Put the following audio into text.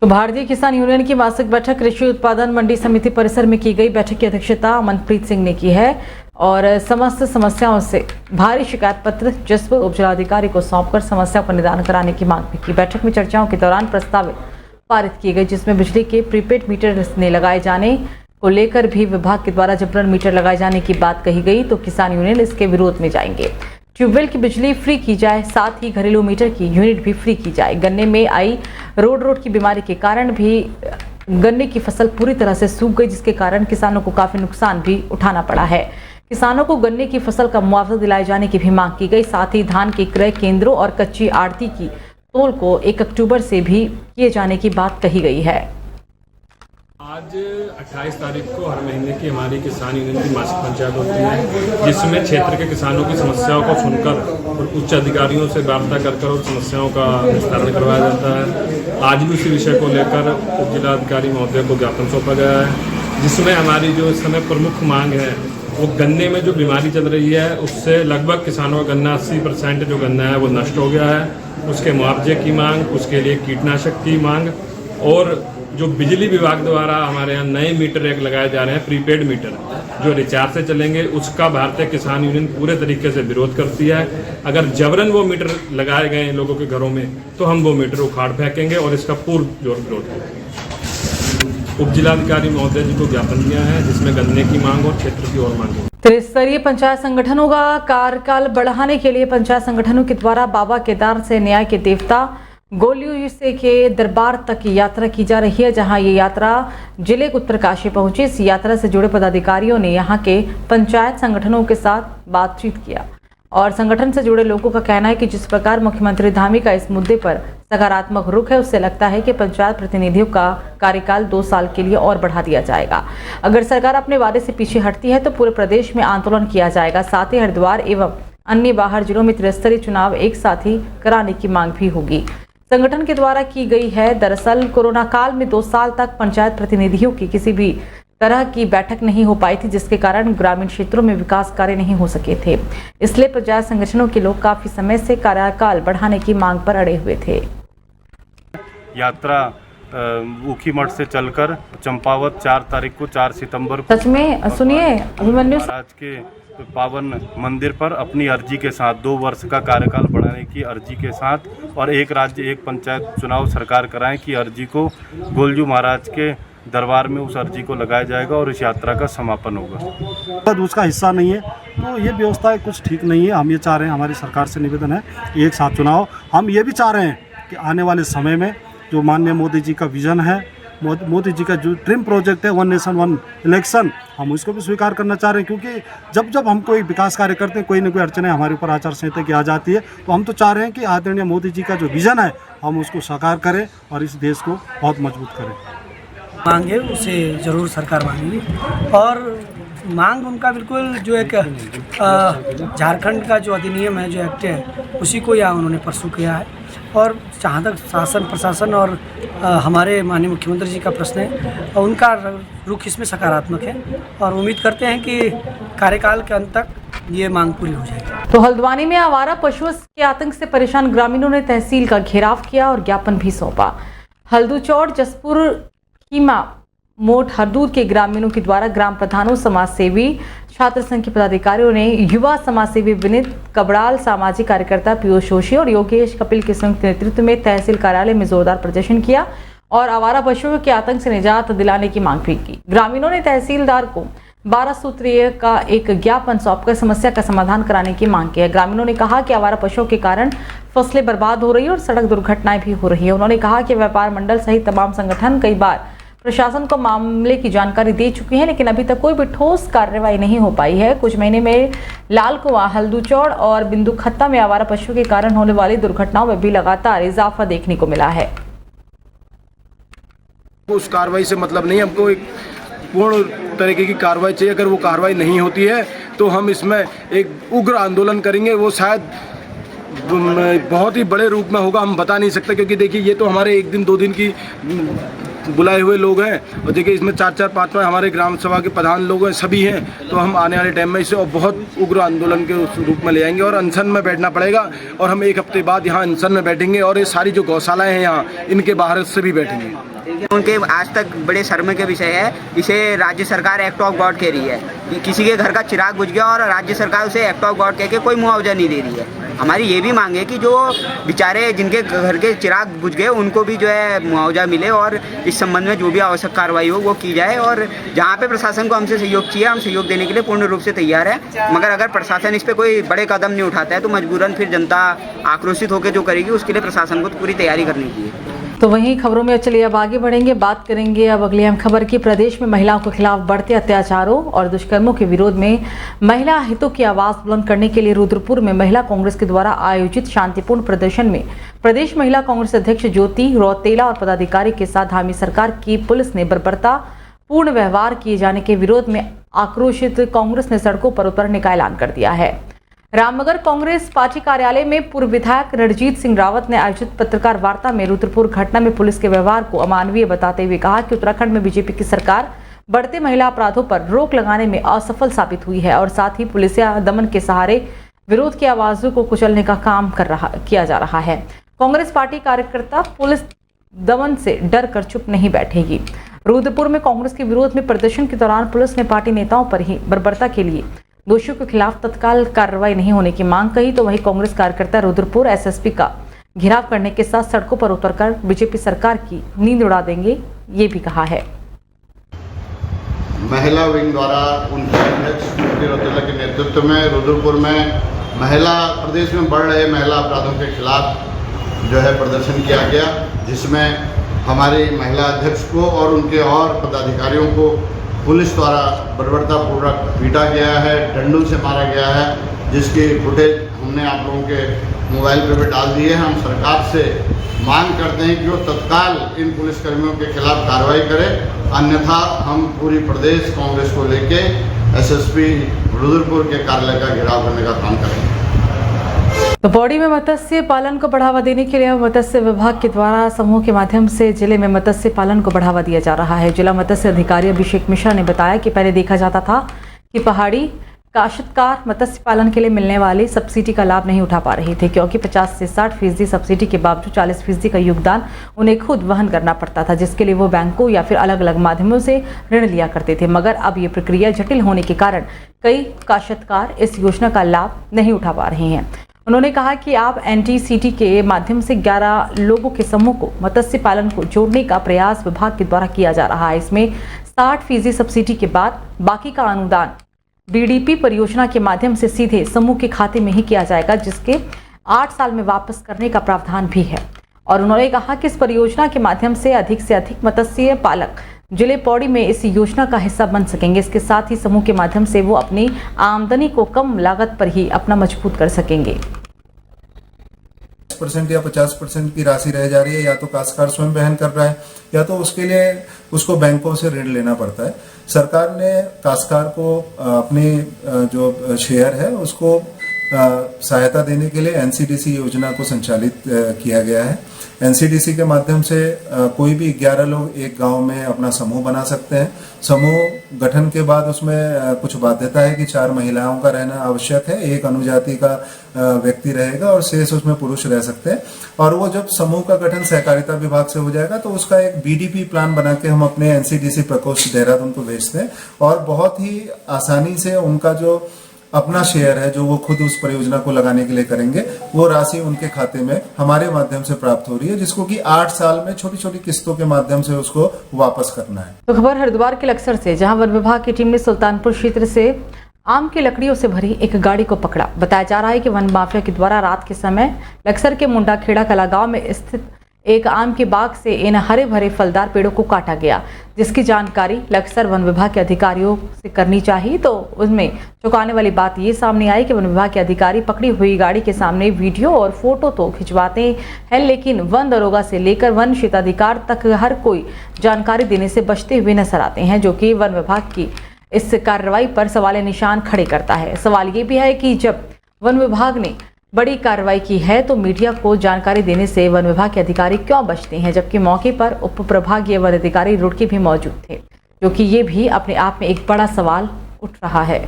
तो भारतीय किसान यूनियन की मासिक बैठक कृषि उत्पादन मंडी समिति परिसर में की गई। बैठक की अध्यक्षता अमनप्रीत सिंह ने की है और समस्त समस्याओं से भारी शिकायत पत्र जसपुर उपजिलाधिकारी को सौंपकर समस्या पर निदान कराने की मांग भी की। बैठक में चर्चाओं के दौरान प्रस्तावित पारित किए गए, जिसमें बिजली के प्रीपेड मीटर ने लगाए जाने को लेकर भी विभाग के द्वारा जबरन मीटर लगाए जाने की बात कही गई, तो किसान यूनियन इसके विरोध में जाएंगे। ट्यूबवेल की बिजली फ्री की जाए, साथ ही घरेलू मीटर की यूनिट भी फ्री की जाए। गन्ने में आई रोड की बीमारी के कारण भी गन्ने की फसल पूरी तरह से सूख गई, जिसके कारण किसानों को काफी नुकसान भी उठाना पड़ा है। किसानों को गन्ने की फसल का मुआवजा दिलाए जाने की भी मांग की गई। साथ ही धान के क्रय केंद्रों और कच्ची आड़ती की तोल को 1 अक्टूबर से भी किए जाने की बात कही गई है। आज 28 तारीख को हर महीने की हमारी किसान यूनियन की मासिक पंचायत होती है, जिसमें क्षेत्र के किसानों की समस्याओं को सुनकर और उच्च अधिकारियों से वार्ता कर और समस्याओं का निस्तारण करवाया जाता है। आज भी उसी विषय को लेकर उप जिलाधिकारी महोदय को ज्ञापन सौंपा गया है, जिसमें हमारी जो इस समय प्रमुख मांग है वो गन्ने में जो बीमारी चल रही है उससे लगभग किसानों का गन्ना 80% जो गन्ना है वो नष्ट हो गया है। उसके मुआवजे की मांग, उसके लिए कीटनाशक की मांग और जो बिजली विभाग द्वारा हमारे यहाँ नए मीटर एक लगाए जा रहे हैं, प्रीपेड मीटर जो रिचार्ज से चलेंगे, उसका भारतीय किसान यूनियन पूरे तरीके से विरोध करती है। अगर जबरन वो मीटर लगाए गए लोगों के घरों में तो हम वो मीटर उखाड़ फेंकेंगे और इसका पूर्ण जोर विरोध करेंगे। उप जिलाधिकारी महोदय जी को ज्ञापन दिया है, जिसमें गन्ने की मांग और क्षेत्र की और मांग है। त्रिस्तरीय पंचायत संगठनों का कार्यकाल बढ़ाने के लिए पंचायत संगठनों के द्वारा बाबा केदार से न्याय के देवता गोलियों से के दरबार तक की यात्रा की जा रही है, जहां ये यात्रा जिले उत्तरकाशी पहुंची। इस यात्रा से जुड़े पदाधिकारियों ने यहां के पंचायत संगठनों के साथ बातचीत किया और संगठन से जुड़े लोगों का कहना है कि जिस प्रकार मुख्यमंत्री धामी का इस मुद्दे पर सकारात्मक रुख है, उससे लगता है कि पंचायत प्रतिनिधियों का कार्यकाल 2 साल के लिए और बढ़ा दिया जाएगा। अगर सरकार अपने वादे से पीछे हटती है तो पूरे प्रदेश में आंदोलन किया जाएगा। साथ ही हरिद्वार एवं अन्य बाहर जिलों में त्रिस्तरीय चुनाव एक साथ ही कराने की मांग भी होगी, संगठन के द्वारा की गई है। दरअसल कोरोना काल में 2 साल तक पंचायत प्रतिनिधियों की किसी भी तरह की बैठक नहीं हो पाई थी, जिसके कारण ग्रामीण क्षेत्रों में विकास कार्य नहीं हो सके थे। इसलिए पंचायत संगठनों के लोग काफी समय से कार्यकाल बढ़ाने की मांग पर अड़े हुए थे। यात्रा ऊखीमठ से चलकर चंपावत 4 तारीख को 4 सितंबर को सच में सुनिए अभिमन्यु महाराज के पावन मंदिर पर अपनी अर्जी के साथ 2 वर्ष का कार्यकाल बढ़ाने की अर्जी के साथ और एक राज्य एक पंचायत चुनाव सरकार कराएं की अर्जी को गोलजू महाराज के दरबार में उस अर्जी को लगाया जाएगा और इस यात्रा का समापन होगा। उसका हिस्सा नहीं है तो ये व्यवस्था कुछ ठीक नहीं है। हम ये चाह रहे हैं, हमारी सरकार से निवेदन है एक साथ चुनाव। हम ये भी चाह रहे हैं कि आने वाले समय में जो माननीय मोदी जी का विजन है, मोदी जी का जो ड्रीम प्रोजेक्ट है 1 नेशन 1 इलेक्शन, हम उसको भी स्वीकार करना चाह रहे हैं। क्योंकि जब हम कोई विकास कार्य करते हैं, कोई ना कोई अड़चने हमारे ऊपर आचार संहिता की आ जाती है, तो हम तो चाह रहे हैं कि आदरणीय मोदी जी का जो विजन है हम उसको साकार करें और इस देश को बहुत मजबूत करें। मांगे उसे ज़रूर सरकार मांगेगी और मांग उनका बिल्कुल जो एक झारखंड का जो अधिनियम है, जो एक्ट है, उसी को यहाँ उन्होंने परसू किया है। और जहाँ तक शासन प्रशासन और हमारे माननीय मुख्यमंत्री जी का प्रश्न है, उनका रुख इसमें सकारात्मक है और उम्मीद करते हैं कि कार्यकाल के अंत तक ये मांग पूरी हो जाएगी। तो हल्द्वानी में आवारा पशुओं के आतंक से परेशान ग्रामीणों ने तहसील का घेराव किया और ज्ञापन भी सौंपा। हल्दूचौड़ जसपुर खीमा मोट हरदूर के ग्रामीणों के द्वारा ग्राम प्रधानों, समाज सेवी, छात्र संघ के पदाधिकारियों ने युवा समाज सेवी विनीत कबड़ाल, सामाजिक कार्यकर्ता पीयूष जोशी और योगेश कपिल के संयुक्त नेतृत्व में तहसील कार्यालय में जोरदार प्रदर्शन किया और आवारा पशुओं के आतंक से निजात दिलाने की मांग भी की। ग्रामीणों ने तहसीलदार को 12 सूत्रीय का एक ज्ञापन सौंपकर समस्या का समाधान कराने की मांग की है। ग्रामीणों ने कहा कि आवारा पशुओं के कारण फसलें बर्बाद हो रही है और सड़क दुर्घटनाएं भी हो रही है। उन्होंने कहा कि व्यापार मंडल सहित तमाम संगठन कई बार प्रशासन को मामले की जानकारी दे चुकी है, लेकिन अभी तक कोई भी ठोस कार्रवाई नहीं हो पाई है। कुछ महीने में लालकुआं, हल्दूचौड़ और बिंदुखत्ता में आवारा पशुओं के कारण होने वाली दुर्घटनाओं में भी लगातार इजाफा देखने को मिला है। उस कार्रवाई से मतलब नहीं, हमको एक पूर्ण तरीके की कार्रवाई चाहिए। अगर वो कार्रवाई नहीं होती है तो हम इसमें एक उग्र आंदोलन करेंगे। वो शायद बहुत ही बड़े रूप में होगा, हम बता नहीं सकते, क्योंकि देखिए ये तो हमारे 1 दिन 2 दिन की बुलाए हुए लोग हैं, और देखिए इसमें 4-4, 5-5 हमारे ग्राम सभा के प्रधान लोग हैं, सभी हैं। तो हम आने वाले टाइम में इसे और बहुत उग्र आंदोलन के रूप में ले आएंगे और अनशन में बैठना पड़ेगा, और हम 1 हफ्ते बाद यहाँ अनशन में बैठेंगे, और ये सारी जो गौशालाएँ हैं यहाँ, इनके बाहर से भी बैठेंगे। उनके आज तक बड़े शर्म के विषय है, इसे राज्य सरकार एक्ट ऑफ गॉड कह रही है कि किसी के घर का चिराग बुझ गया और राज्य सरकार उसे एक्ट ऑफ गॉड कह के कोई मुआवजा नहीं दे रही है। हमारी ये भी मांग है कि जो बेचारे जिनके घर के चिराग बुझ गए उनको भी जो है मुआवजा मिले, और इस संबंध में जो भी आवश्यक कार्रवाई हो वो की जाए। और जहाँ पे प्रशासन को हमसे सहयोग चाहिए, हम सहयोग देने के लिए पूर्ण रूप से तैयार हैं, मगर अगर प्रशासन इस पर कोई बड़े कदम नहीं उठाता है तो मजबूरन फिर जनता आक्रोशित होकर जो करेगी उसके लिए प्रशासन को पूरी तैयारी करनी चाहिए। तो वहीं खबरों में चलिए अब आगे बढ़ेंगे, बात करेंगे अब अगली अहम खबर की। प्रदेश में महिलाओं के खिलाफ बढ़ते अत्याचारों और दुष्कर्मों के विरोध में महिला हितों की आवाज बुलंद करने के लिए रुद्रपुर में महिला कांग्रेस के द्वारा आयोजित शांतिपूर्ण प्रदर्शन में प्रदेश महिला कांग्रेस अध्यक्ष ज्योति रौतेला और पदाधिकारी के साथ धामी सरकार की पुलिस ने बर्बरता पूर्ण व्यवहार किए जाने के विरोध में आक्रोशित कांग्रेस ने सड़कों पर उतरने का ऐलान कर दिया है। रामनगर कांग्रेस पार्टी कार्यालय में पूर्व विधायक रणजीत सिंह रावत ने आयोजित पत्रकार वार्ता में रुद्रपुर घटना में पुलिस के व्यवहार को अमानवीय बताते हुए कहा कि उत्तराखंड में बीजेपी की सरकार बढ़ते महिला अपराधों पर रोक लगाने में असफल साबित हुई है और साथ ही पुलिसिया दमन के सहारे विरोध की आवाजों को कुचलने का काम किया जा रहा है। कांग्रेस पार्टी कार्यकर्ता पुलिस दमन से डर कर चुप नहीं बैठेगी। रुद्रपुर में कांग्रेस के विरोध में प्रदर्शन के दौरान पुलिस ने पार्टी नेताओं पर ही बर्बरता के लिए दोषियों के खिलाफ तत्काल कार्रवाई नहीं होने की मांग कही, तो वही कांग्रेस कार्यकर्ता रुद्रपुर एसएसपी का घेराव करने के साथ सड़कों पर उतरकर बीजेपी सरकार की नींद उड़ा देंगे, ये भी कहा है। महिला विंग द्वारा उनके अध्यक्ष ज्योति रौतेला के नेतृत्व में रुद्रपुर में प्रदेश में बढ़ रहे महिला अपराधों के खिलाफ जो है प्रदर्शन किया गया, जिसमें हमारी महिला अध्यक्ष को और उनके और पदाधिकारियों को पुलिस द्वारा बर्बरतापूर्वक पीटा गया है, डंडों से मारा गया है, जिसकी फुटेज हमने आप लोगों के मोबाइल पे भी डाल दी है। हम सरकार से मांग करते हैं कि वो तत्काल इन पुलिसकर्मियों के खिलाफ कार्रवाई करे, अन्यथा हम पूरी प्रदेश कांग्रेस को लेके एसएसपी रुद्रपुर के कार्यालय का घेराव करने का काम करेंगे। तो पौड़ी में मत्स्य पालन को बढ़ावा देने के लिए मत्स्य विभाग के द्वारा समूह के माध्यम से जिले में मत्स्य पालन को बढ़ावा दिया जा रहा है। जिला मत्स्य अधिकारी अभिषेक मिश्रा ने बताया कि पहले देखा जाता था कि पहाड़ी काश्तकार मत्स्य पालन के लिए मिलने वाली सब्सिडी का लाभ नहीं उठा पा रहे थे, क्योंकि 50 से 60% सब्सिडी के बावजूद 40% का योगदान उन्हें खुद वहन करना पड़ता था, जिसके लिए वो बैंकों या फिर अलग अलग माध्यमों से ऋण लिया करते थे। मगर अब ये प्रक्रिया जटिल होने के कारण कई काश्तकार इस योजना का लाभ नहीं उठा पा रहे हैं। उन्होंने कहा कि आप NTCT के माध्यम से 11 लोगों के समूह को मत्स्य पालन को जोड़ने का प्रयास विभाग के द्वारा किया जा रहा है। इसमें 60% सब्सिडी के बाद बाकी का अनुदान BDP परियोजना के माध्यम से सीधे समूह के खाते में ही किया जाएगा, जिसके 8 साल में वापस करने का प्रावधान भी है। और उन्होंने कहा कि इस परियोजना के माध्यम से अधिक मत्स्य पालक जिले पौड़ी में इस योजना का हिस्सा बन सकेंगे। इसके साथ ही समूह के माध्यम से वो अपनी आमदनी को कम लागत पर ही अपना मजबूत कर सकेंगे। 50% या 50% की राशि रह जा रही है, या तो काश्तकार स्वयं वहन कर रहा है या तो उसके लिए उसको बैंकों से ऋण लेना पड़ता है। सरकार ने काश्तकार को अपनी जो शेयर है उसको सहायता देने के लिए NCDC योजना को संचालित किया गया है। NCDC के माध्यम से कोई भी 11 लोग एक गांव में अपना समूह बना सकते हैं। समूह गठन के बाद उसमें कुछ बाध्यता है कि 4 महिलाओं का रहना आवश्यक है, 1 अनुजाति का व्यक्ति रहेगा और शेष उसमें पुरुष रह सकते हैं। और वो जब समूह का गठन सहकारिता विभाग से हो जाएगा तो उसका एक BDP प्लान बना के हम अपने NCDC प्रकोष्ठ देहरादून को भेजते हैं, और बहुत ही आसानी से उनका जो अपना शेयर है जो वो खुद उस परियोजना को लगाने के लिए करेंगे, वो राशि उनके खाते में हमारे माध्यम से प्राप्त हो रही है, जिसको कि 8 साल में छोटी छोटी किस्तों के माध्यम से उसको वापस करना है। तो खबर हरिद्वार के लक्सर से, जहां वन विभाग की टीम ने सुल्तानपुर क्षेत्र से आम की लकड़ियों से भरी एक गाड़ी को पकड़ा। बताया जा रहा है कि वन माफिया के द्वारा रात के समय लक्सर के मुंडा खेड़ा कला गांव में स्थित एक आम के बाग से इन हरे भरे फलदार पेड़ों को काटा गया, जिसकी जानकारी लक्सर वन विभाग के अधिकारियों से करनी चाहिए। तो उसमें चौंकाने वाली बात ये सामने आई कि वन विभाग के अधिकारी पकड़ी हुई गाड़ी के सामने वीडियो और फोटो तो खिंचवाते हैं, लेकिन वन दरोगा से लेकर वन क्षेत्राधिकार तक हर कोई जानकारी देने से बचते हुए नजर आते हैं, जो कि वन विभाग की इस कार्रवाई पर सवाल निशान खड़े करता है। सवाल ये भी है कि जब वन विभाग ने बड़ी कार्रवाई की है तो मीडिया को जानकारी देने से वन विभाग के अधिकारी क्यों बचते हैं, जबकि मौके पर उप प्रभागीय वन अधिकारी रुड़की भी मौजूद थे, जो कि ये भी अपने आप में एक बड़ा सवाल उठ रहा है।